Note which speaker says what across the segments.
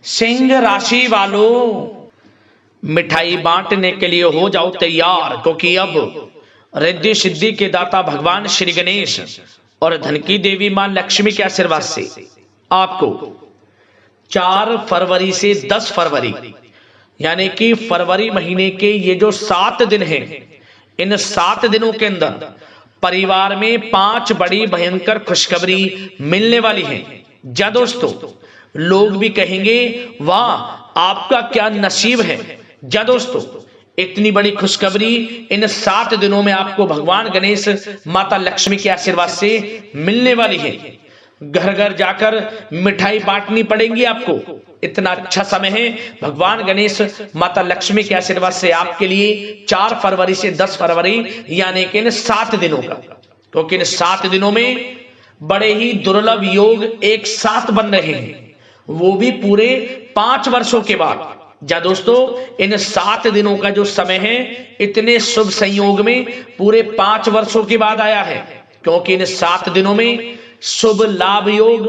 Speaker 1: सिंह राशि वालों, मिठाई बांटने के लिए हो जाओ तैयार, क्योंकि अब रिद्धि सिद्धि के दाता भगवान श्री गणेश और धन की देवी मां लक्ष्मी के आशीर्वाद से आपको 4 फरवरी से 10 फरवरी यानी कि फरवरी महीने के ये जो 7 दिन हैं, इन 7 दिनों के अंदर परिवार में 5 बड़ी भयंकर खुशखबरी मिलने वाली है। जा दोस्तों, लोग भी कहेंगे वाह आपका क्या नसीब है। जा दोस्तों, इतनी बड़ी खुशखबरी इन 7 दिनों में आपको भगवान गणेश माता लक्ष्मी के आशीर्वाद से मिलने वाली है। घर घर जाकर मिठाई बांटनी पड़ेगी आपको। इतना अच्छा समय है भगवान गणेश माता लक्ष्मी के आशीर्वाद से आपके लिए 4 फरवरी से 10 फरवरी यानी कि इन 7 दिनों का, क्योंकि इन 7 दिनों में बड़े ही दुर्लभ योग एक साथ बन रहे हैं, वो भी पूरे 5 वर्षों के बाद। जा दोस्तों, इन 7 दिनों का जो समय है इतने शुभ संयोग में पूरे 5 वर्षों के बाद आया है, क्योंकि इन 7 दिनों में शुभ लाभ योग,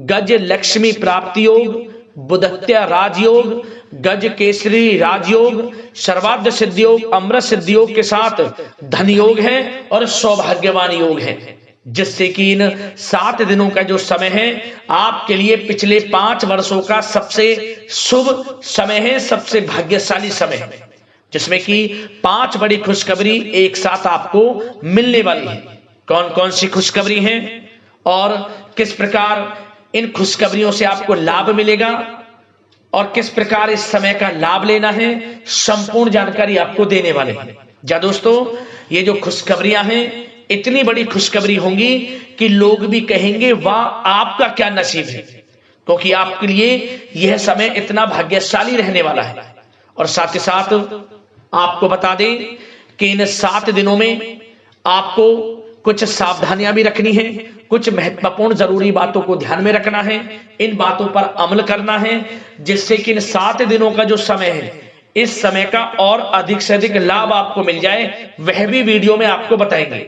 Speaker 1: गज लक्ष्मी प्राप्ति योग, बुधत्या राजयोग, गज केसरी राजयोग, सर्वार्थ सिद्धि योग, अमृत सिद्धि योग के साथ धन योग है और सौभाग्यवान योग है, जिससे कि इन 7 दिनों का जो समय है आपके लिए पिछले 5 वर्षों का सबसे शुभ समय है, सबसे भाग्यशाली समय है, जिसमें कि 5 बड़ी खुशखबरी एक साथ आपको मिलने वाली है। कौन कौन सी खुशखबरी हैं और किस प्रकार इन खुशखबरियों से आपको लाभ मिलेगा और किस प्रकार इस समय का लाभ लेना है, संपूर्ण जानकारी आपको देने वाले हैं। जा दोस्तों, ये जो खुशखबरियां हैं इतनी बड़ी खुशखबरी होंगी कि लोग भी कहेंगे वाह आपका क्या नसीब है, क्योंकि आपके लिए यह समय इतना भाग्यशाली रहने वाला है। और साथ ही साथ आपको बता दें कि इन 7 दिनों में आपको कुछ सावधानियां भी रखनी है, कुछ महत्वपूर्ण जरूरी बातों को ध्यान में रखना है, इन बातों पर अमल करना है, जिससे कि इन 7 दिनों का जो समय है इस समय का और अधिक से अधिक लाभ आपको मिल जाए, वह भी वीडियो में आपको बताएंगे।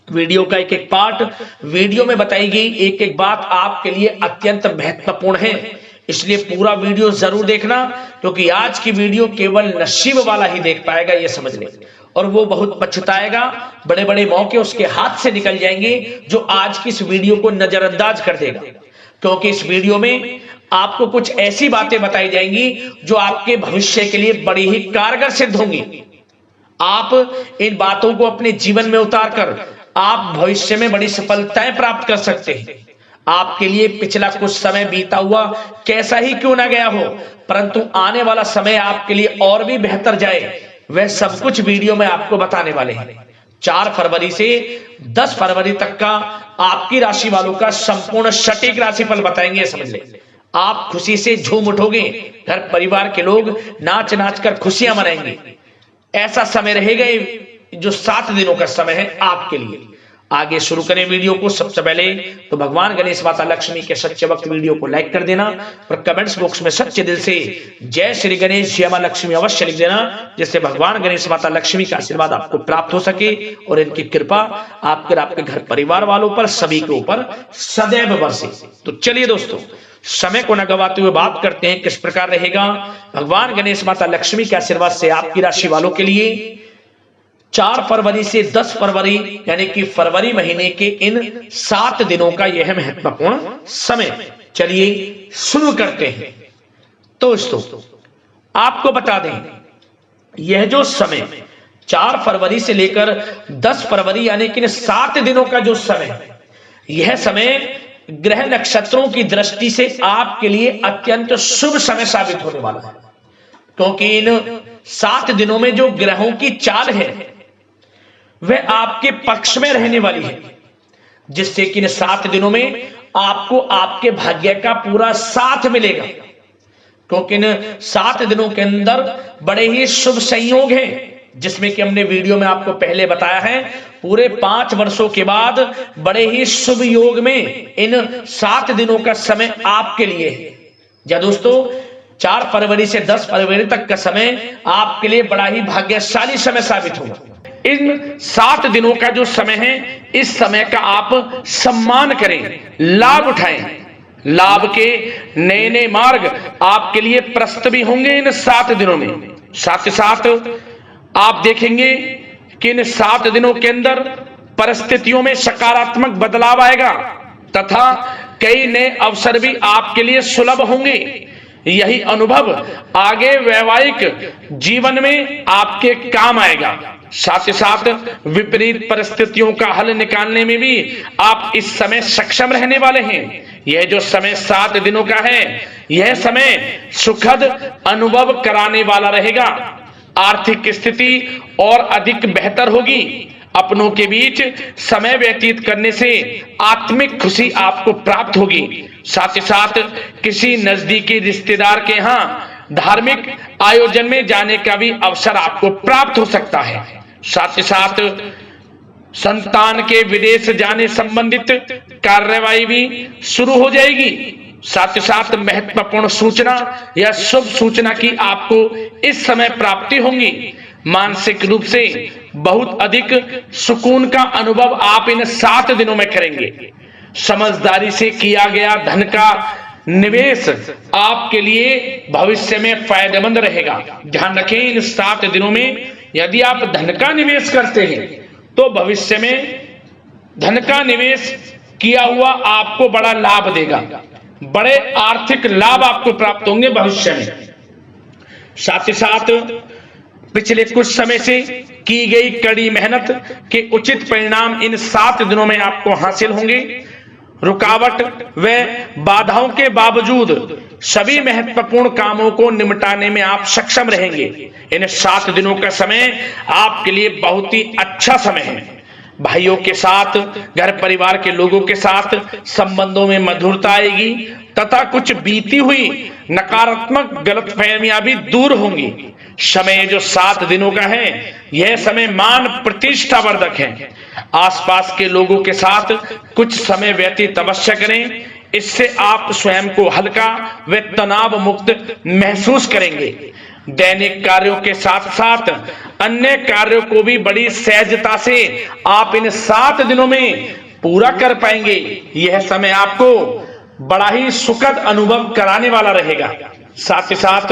Speaker 1: वीडियो का एक एक पार्ट वीडियो में बताई गई एक एक बात आपके लिए अत्यंत महत्वपूर्ण है, इसलिए पूरा वीडियो जरूर देखना, क्योंकि आज की वीडियो केवल नसीब वाला ही देख पाएगा, ये समझ लें, और वो बहुत पछताएगा। बड़े बड़े मौके उसके हाथ से निकल जाएंगे जो आज की इस वीडियो को नजरअंदाज कर देगा, क्योंकि इस वीडियो में आपको कुछ ऐसी बातें बताई जाएंगी जो आपके भविष्य के लिए बड़ी ही कारगर सिद्ध होंगी। आप इन बातों को अपने जीवन में उतारकर आप भविष्य में बड़ी सफलताएं प्राप्त कर सकते हैं। आपके लिए पिछला कुछ समय बीता हुआ कैसा ही क्यों ना गया हो, परंतु आने वाला समय आपके लिए और भी बेहतर जाए, वह सब कुछ वीडियो में आपको बताने वाले हैं। 4 फरवरी से 10 फरवरी तक का आपकी राशि वालों का संपूर्ण सटीक राशिफल बताएंगे, समझ लें। आप खुशी से झूम उठोगे, घर परिवार के लोग नाच नाच कर खुशियां मनाएंगे। ऐसा समय रहेगा जो 7 दिनों का समय है आपके लिए। आगे शुरू करें वीडियो को। सबसे पहले तो भगवान गणेश माता लक्ष्मी के सच्चे वक्त वीडियो को लाइक कर देना और कमेंट्स बॉक्स में सच्चे दिल से जय श्री गणेश जय मां लक्ष्मी अवश्य लिख देना, जिससे भगवान गणेश माता लक्ष्मी का आशीर्वाद आपको प्राप्त हो सके और इनकी कृपा आपके घर परिवार वालों पर सभी के ऊपर सदैव बरसे। तो चलिए दोस्तों, समय को न गवाते हुए बात करते हैं किस प्रकार रहेगा भगवान गणेश माता लक्ष्मी के आशीर्वाद से आपकी राशि वालों के लिए 4 फरवरी से 10 फरवरी यानी कि फरवरी महीने के इन 7 दिनों का यह महत्वपूर्ण समय। चलिए शुरू करते हैं। तो दोस्तों, आपको बता दें यह जो समय 4 फरवरी से लेकर 10 फरवरी यानी कि 7 दिनों का जो समय, यह समय ग्रह नक्षत्रों की दृष्टि से आपके लिए अत्यंत शुभ समय साबित होने वाला है, क्योंकि इन 7 दिनों में जो ग्रहों की चाल है वह आपके पक्ष में रहने वाली है, जिससे कि इन 7 दिनों में आपको आपके भाग्य का पूरा साथ मिलेगा, क्योंकि इन 7 दिनों के अंदर बड़े ही शुभ संयोग हैं, जिसमें कि हमने वीडियो में आपको पहले बताया है पूरे 5 वर्षों के बाद बड़े ही शुभ योग में इन 7 दिनों का समय आपके लिए है। या दोस्तों, 4 फरवरी से 10 फरवरी तक का समय आपके लिए बड़ा ही भाग्यशाली समय साबित होगा। इन 7 दिनों का जो समय है, इस समय का आप सम्मान करें, लाभ उठाएं, लाभ के नए नए मार्ग आपके लिए प्रशस्त भी होंगे इन 7 दिनों में। साथ ही साथ आप देखेंगे कि इन 7 दिनों के अंदर परिस्थितियों में सकारात्मक बदलाव आएगा तथा कई नए अवसर भी आपके लिए सुलभ होंगे। यही अनुभव आगे वैवाहिक जीवन में आपके काम आएगा। साथ ही साथ विपरीत परिस्थितियों का हल निकालने में भी आप इस समय सक्षम रहने वाले हैं। यह जो समय 7 दिनों का है, यह समय सुखद अनुभव कराने वाला रहेगा। आर्थिक स्थिति और अधिक बेहतर होगी। अपनों के बीच समय व्यतीत करने से आत्मिक खुशी आपको प्राप्त होगी। साथ ही साथ किसी नजदीकी रिश्तेदार के यहाँ धार्मिक आयोजन में जाने का भी अवसर आपको प्राप्त हो सकता है। साथ ही साथ संतान के विदेश जाने संबंधित कार्यवाही भी शुरू हो जाएगी। साथ ही साथ महत्वपूर्ण सूचना या शुभ सूचना की आपको इस समय प्राप्ति होगी। मानसिक रूप से बहुत अधिक सुकून का अनुभव आप इन 7 दिनों में करेंगे। समझदारी से किया गया धन का निवेश आपके लिए भविष्य में फायदेमंद रहेगा। ध्यान रखें, इन 7 दिनों में यदि आप धन का निवेश करते हैं तो भविष्य में धन का निवेश किया हुआ आपको बड़ा लाभ देगा। बड़े आर्थिक लाभ आपको प्राप्त होंगे भविष्य में। साथ ही साथ पिछले कुछ समय से की गई कड़ी मेहनत के उचित परिणाम इन 7 दिनों में आपको हासिल होंगे। रुकावट व बाधाओं के बावजूद सभी महत्वपूर्ण कामों को निपटाने में आप सक्षम रहेंगे। इन 7 दिनों का समय आपके लिए बहुत ही अच्छा समय है। भाइयों के साथ, घर परिवार के लोगों के साथ संबंधों में मधुरता आएगी तथा कुछ बीती हुई नकारात्मक गलतफहमियां भी दूर होंगी। समय जो 7 दिनों का है, यह समय मान प्रतिष्ठा वर्धक है। आसपास के लोगों के साथ कुछ समय व्यतीत अवश्य करें। इससे आप स्वयं को हल्का व तनाव मुक्त महसूस करेंगे। दैनिक कार्यों के साथ साथ अन्य कार्यों को भी बड़ी सहजता से आप इन 7 दिनों में पूरा कर पाएंगे। यह समय आपको बड़ा ही सुखद अनुभव कराने वाला रहेगा। साथ ही साथ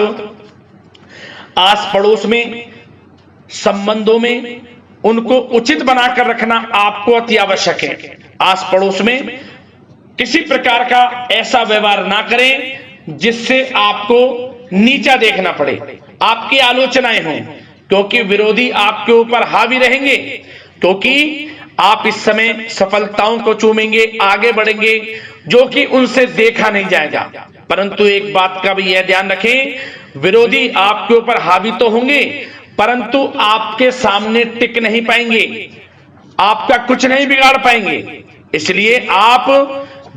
Speaker 1: आस पड़ोस में संबंधों में उनको उचित बनाकर रखना आपको अति आवश्यक है। आस पड़ोस में किसी प्रकार का ऐसा व्यवहार ना करें जिससे आपको नीचा देखना पड़े, आपकी आलोचनाएं हों, क्योंकि विरोधी आपके ऊपर हावी रहेंगे। क्योंकि आप इस समय सफलताओं को चूमेंगे, आगे बढ़ेंगे, जो कि उनसे देखा नहीं जाएगा। परंतु एक बात का भी यह ध्यान रखें, विरोधी आपके ऊपर हावी तो होंगे परंतु आपके सामने टिक नहीं पाएंगे, आपका कुछ नहीं बिगाड़ पाएंगे। इसलिए आप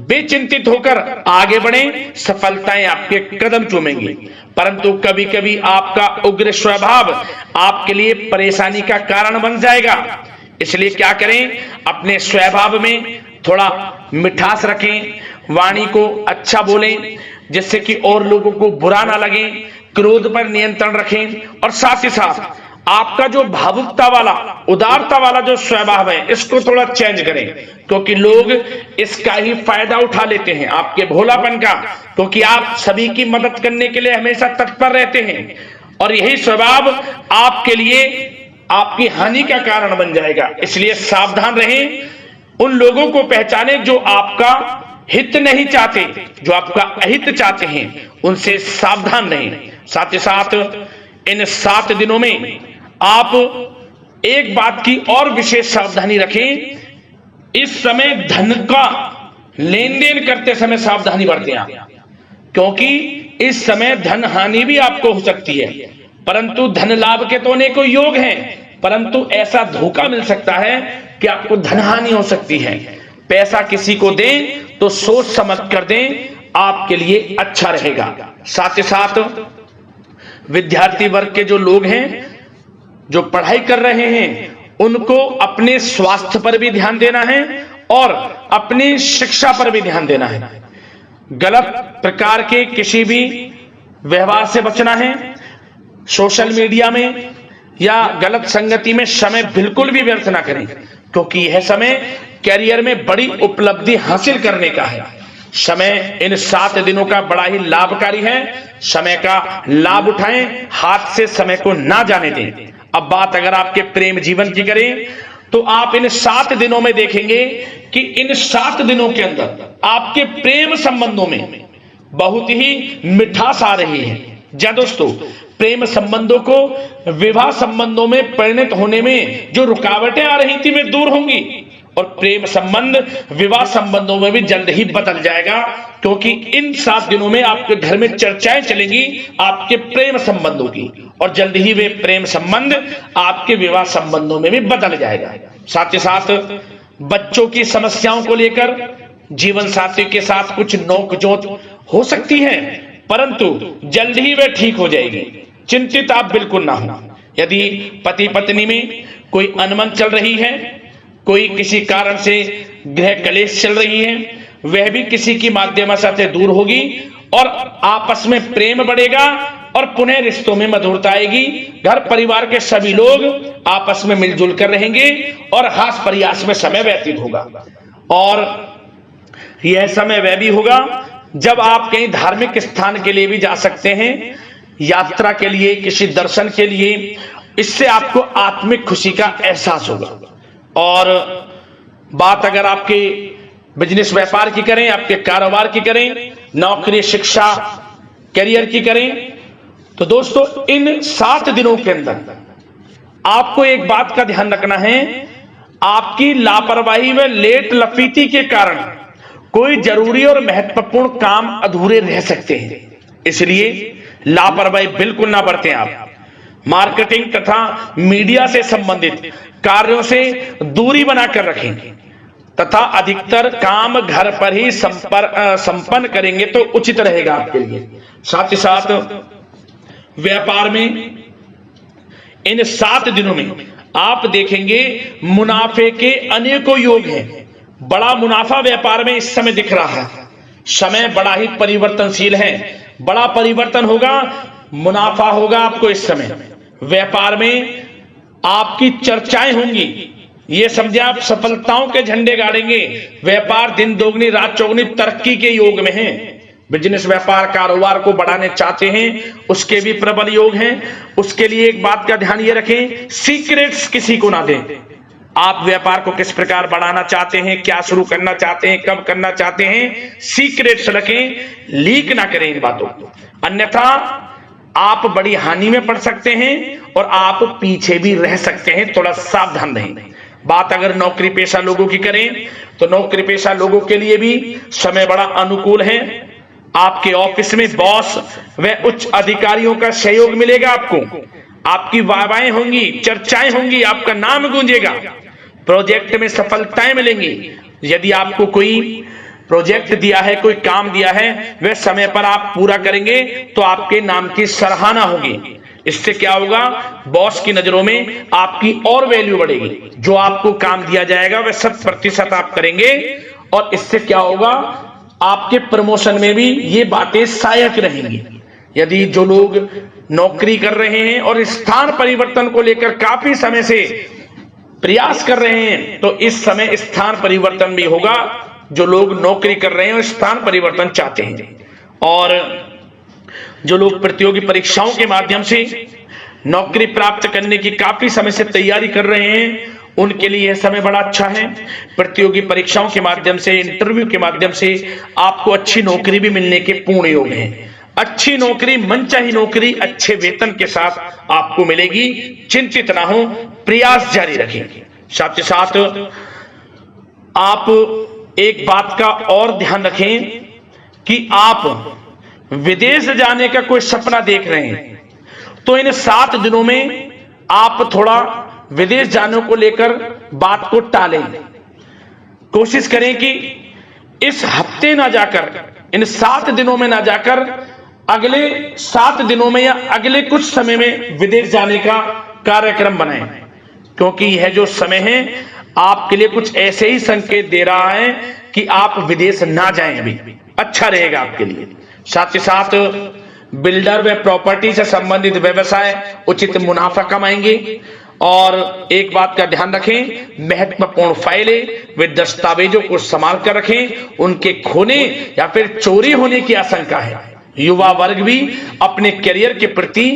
Speaker 1: बेचिंतित होकर आगे बढ़ें, सफलताएं आपके कदम चूमेंगी। परंतु कभी कभी आपका उग्र स्वभाव आपके लिए परेशानी का कारण बन जाएगा। इसलिए क्या करें, अपने स्वभाव में थोड़ा मिठास रखें, वाणी को अच्छा बोलें जिससे कि और लोगों को बुरा ना लगे, क्रोध पर नियंत्रण रखें। और साथ ही साथ आपका जो भावुकता वाला, उदारता वाला जो स्वभाव है, इसको थोड़ा चेंज करें, क्योंकि लोग इसका ही फायदा उठा लेते हैं, आपके भोलापन का, क्योंकि आप सभी की मदद करने के लिए हमेशा तत्पर रहते हैं। और यही स्वभाव आपके लिए आपकी हानि का कारण बन जाएगा। इसलिए सावधान रहें, उन लोगों को पहचाने जो आपका हित नहीं चाहते, जो आपका अहित चाहते हैं, उनसे सावधान रहें। साथ ही साथ इन 7 दिनों में आप एक बात की और विशेष सावधानी रखें, इस समय धन का लेन देन करते समय सावधानी बरतें आप, क्योंकि इस समय धन हानि भी आपको हो सकती है। परंतु धन लाभ के तो अनेकों योग हैं, परंतु ऐसा धोखा मिल सकता है कि आपको धन हानि हो सकती है। पैसा किसी को दें तो सोच समझ कर दें, आपके लिए अच्छा रहेगा। साथ ही साथ विद्यार्थी वर्ग के जो लोग हैं, जो पढ़ाई कर रहे हैं, उनको अपने स्वास्थ्य पर भी ध्यान देना है और अपनी शिक्षा पर भी ध्यान देना है। गलत प्रकार के किसी भी व्यवहार से बचना है। सोशल मीडिया में या गलत संगति में समय बिल्कुल भी व्यर्थ ना करें, क्योंकि यह समय कैरियर में बड़ी उपलब्धि हासिल करने का है। समय इन 7 दिनों का बड़ा ही लाभकारी है। समय का लाभ उठाएं, हाथ से समय को ना जाने दें। अब बात अगर आपके प्रेम जीवन की करें तो आप इन 7 दिनों में देखेंगे कि इन 7 दिनों के अंदर आपके प्रेम संबंधों में बहुत ही मिठास आ रही है। जी दोस्तों, प्रेम संबंधों को विवाह संबंधों में परिणत होने में जो रुकावटें आ रही थी वे दूर होंगी और प्रेम संबंध विवाह संबंधों में भी जल्द ही बदल जाएगा, क्योंकि इन 7 दिनों में आपके घर में चर्चाएं चलेंगी आपके प्रेम संबंधों की और जल्द ही वे प्रेम संबंध आपके विवाह संबंधों में भी बदल जाएगा। साथ ही साथ बच्चों की समस्याओं को लेकर जीवन साथी के साथ कुछ नोकझोंक हो सकती है, परंतु जल्द ही वे ठीक हो जाएगी। चिंतित आप बिल्कुल ना हो। यदि पति पत्नी में कोई अनबन चल रही है, कोई किसी कारण से गृह कलेश चल रही है, वह भी किसी की माध्यम से दूर होगी और आपस में प्रेम बढ़ेगा और पुनः रिश्तों में मधुरता आएगी। घर परिवार के सभी लोग आपस में मिलजुल कर रहेंगे और हास प्रयास में समय व्यतीत होगा। और यह समय वह भी होगा जब आप कहीं धार्मिक स्थान के लिए भी जा सकते हैं, यात्रा के लिए, किसी दर्शन के लिए। इससे आपको आत्मिक खुशी का एहसास होगा। और बात अगर आपके बिजनेस व्यापार की करें, आपके कारोबार की करें, नौकरी, शिक्षा, करियर की करें, तो दोस्तों इन 7 दिनों के अंदर आपको एक बात का ध्यान रखना है। आपकी लापरवाही व लेट लफीती के कारण कोई जरूरी और महत्वपूर्ण काम अधूरे रह सकते हैं, इसलिए लापरवाही बिल्कुल ना बरतें। आप मार्केटिंग तथा मीडिया से संबंधित कार्यों से दूरी बनाकर रखें तथा अधिकतर काम घर पर ही संपन्न करेंगे तो उचित रहेगा आपके लिए। साथ ही साथ व्यापार में इन 7 दिनों में आप देखेंगे मुनाफे के अनेकों योग हैं। बड़ा मुनाफा व्यापार में इस समय दिख रहा है। समय बड़ा ही परिवर्तनशील है, बड़ा परिवर्तन होगा, मुनाफा होगा आपको इस समय। व्यापार में आपकी चर्चाएं होंगी, ये समझे आप सफलताओं के झंडे गाड़ेंगे। व्यापार दिन दोगुनी रात चौगुनी तरक्की के योग में है। बिजनेस व्यापार कारोबार को बढ़ाने चाहते हैं, उसके भी प्रबल योग हैं। उसके लिए एक बात का ध्यान ये रखें, सीक्रेट्स किसी को ना दें। आप व्यापार को किस प्रकार बढ़ाना चाहते हैं, क्या शुरू करना चाहते हैं, कब करना चाहते हैं, सीक्रेट्स रखें, लीक ना करें इन बातों को, अन्यथा आप बड़ी हानि में पड़ सकते हैं और आप पीछे भी रह सकते हैं। थोड़ा सावधान रहें। बात अगर नौकरी पेशा लोगों की करें तो नौकरी पेशा लोगों के लिए भी समय बड़ा अनुकूल है। आपके ऑफिस में बॉस व उच्च अधिकारियों का सहयोग मिलेगा आपको, आपकी वाहवाहें होंगी, चर्चाएं होंगी, आपका नाम गूंजेगा, प्रोजेक्ट में सफलताएं मिलेंगी। यदि आपको कोई प्रोजेक्ट दिया है, कोई काम दिया है, वह समय पर आप पूरा करेंगे तो आपके नाम की सराहना होगी। इससे क्या होगा, बॉस की नजरों में आपकी और वैल्यू बढ़ेगी। जो आपको काम दिया जाएगा वह 100% आप करेंगे और इससे क्या होगा, आपके प्रमोशन में भी ये बातें सहायक रहेंगी। यदि जो लोग नौकरी कर रहे हैं और स्थान परिवर्तन को लेकर काफी समय से प्रयास कर रहे हैं तो इस समय स्थान परिवर्तन भी होगा। जो लोग नौकरी कर रहे हैं और स्थान परिवर्तन चाहते हैं और जो लोग प्रतियोगी परीक्षाओं के माध्यम से नौकरी प्राप्त करने की काफी समय से तैयारी कर रहे हैं, उनके लिए यह समय बड़ा अच्छा है। प्रतियोगी परीक्षाओं के माध्यम से, इंटरव्यू के माध्यम से आपको अच्छी नौकरी भी मिलने के पूर्ण योग हैं। अच्छी नौकरी, मनचाही नौकरी अच्छे वेतन के साथ आपको मिलेगी। चिंतित ना हो, प्रयास जारी रखें। साथ ही साथ आप एक बात का और ध्यान रखें कि आप विदेश जाने का कोई सपना देख रहे हैं तो इन 7 दिनों में आप थोड़ा विदेश जाने को लेकर बात को टालें। कोशिश करें कि इस हफ्ते ना जाकर, इन 7 दिनों में ना जाकर अगले 7 दिनों में या अगले कुछ समय में विदेश जाने का कार्यक्रम बनाएं, क्योंकि यह जो समय है आपके लिए कुछ ऐसे ही संकेत दे रहा है कि आप विदेश ना जाएं, अभी अच्छा रहेगा आपके लिए। साथ ही साथ बिल्डर व प्रॉपर्टी से संबंधित व्यवसाय उचित मुनाफा कमाएंगे और एक बात का ध्यान रखें, महत्वपूर्ण फाइलें वे दस्तावेजों को संभाल कर रखें, उनके खोने या फिर चोरी होने की आशंका है। युवा वर्ग भी अपने करियर के प्रति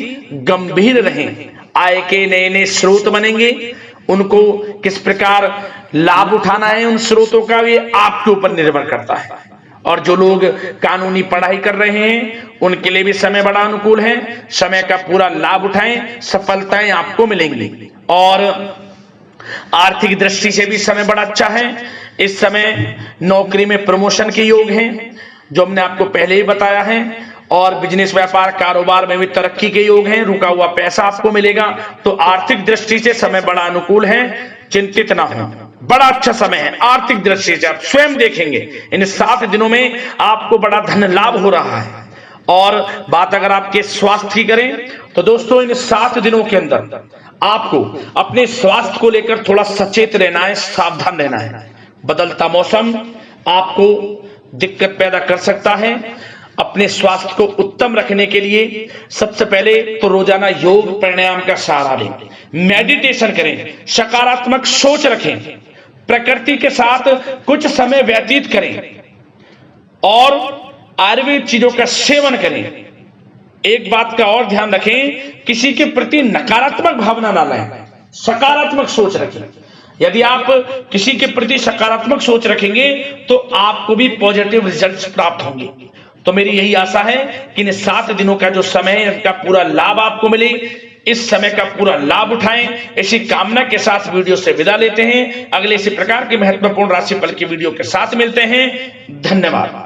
Speaker 1: गंभीर रहें। आय के नए नए स्रोत बनेंगे, उनको किस प्रकार लाभ उठाना है उन स्रोतों का, ये आपके ऊपर निर्भर करता है। और जो लोग कानूनी पढ़ाई कर रहे हैं उनके लिए भी समय बड़ा अनुकूल है। समय का पूरा लाभ उठाएं, सफलताएं आपको मिलेंगी। और आर्थिक दृष्टि से भी समय बड़ा अच्छा है। इस समय नौकरी में प्रमोशन के योग हैं, जो हमने आपको पहले ही बताया है। और बिजनेस, व्यापार, कारोबार में भी तरक्की के योग हैं। रुका हुआ पैसा आपको मिलेगा। तो आर्थिक दृष्टि से समय बड़ा अनुकूल है, चिंतित ना हो, बड़ा अच्छा समय है। आर्थिक दृष्टि से आप स्वयं देखेंगे इन 7 दिनों में आपको बड़ा धन लाभ हो रहा है। और बात अगर आपके स्वास्थ्य की करें तो दोस्तों, इन 7 दिनों के अंदर आपको अपने स्वास्थ्य को लेकर थोड़ा सचेत रहना है, सावधान रहना है। बदलता मौसम आपको दिक्कत पैदा कर सकता है। अपने स्वास्थ्य को उत्तम रखने के लिए सबसे पहले तो रोजाना योग प्राणायाम का सहारा लें, मेडिटेशन करें, सकारात्मक सोच रखें, प्रकृति के साथ कुछ समय व्यतीत करें और आयुर्वेद चीजों का सेवन करें। एक बात का और ध्यान रखें, किसी के प्रति नकारात्मक भावना ना लाएं, सकारात्मक सोच रखें। यदि आप किसी के प्रति सकारात्मक सोच रखेंगे तो आपको भी पॉजिटिव रिजल्ट्स प्राप्त होंगे। तो मेरी यही आशा है कि इन 7 दिनों का जो समय है इसका पूरा लाभ आपको मिले। इस समय का पूरा लाभ उठाएं, इसी कामना के साथ वीडियो से विदा लेते हैं। अगले इसी प्रकार के महत्वपूर्ण राशिफल की वीडियो के साथ मिलते हैं। धन्यवाद।